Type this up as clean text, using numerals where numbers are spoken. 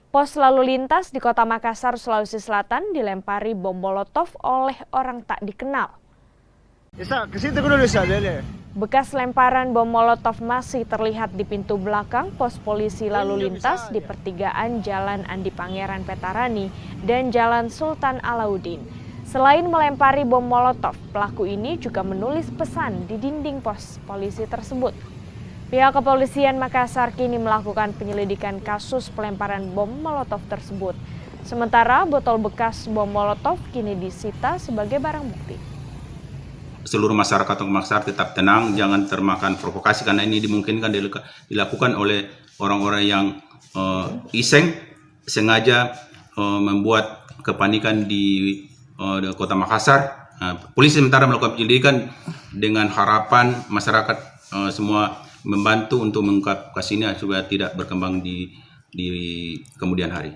Pos lalu lintas di Kota Makassar, Sulawesi Selatan dilempari bom molotov oleh orang tak dikenal. Bekas lemparan bom molotov masih terlihat di pintu belakang pos polisi lalu lintas di pertigaan Jalan Andi Pangeran Petarani dan Jalan Sultan Alauddin. Selain melempari bom molotov, pelaku ini juga menulis pesan di dinding pos polisi tersebut. Pihak kepolisian Makassar kini melakukan penyelidikan kasus pelemparan bom molotov tersebut. Sementara botol bekas bom molotov kini disita sebagai barang bukti. Seluruh masyarakat Makassar tetap tenang, jangan termakan provokasi karena ini dimungkinkan dilakukan oleh orang-orang yang iseng sengaja membuat kepanikan di Kota Makassar. Polisi sementara melakukan penyelidikan dengan harapan masyarakat semua membantu untuk mengungkap kasus ini supaya tidak berkembang di kemudian hari.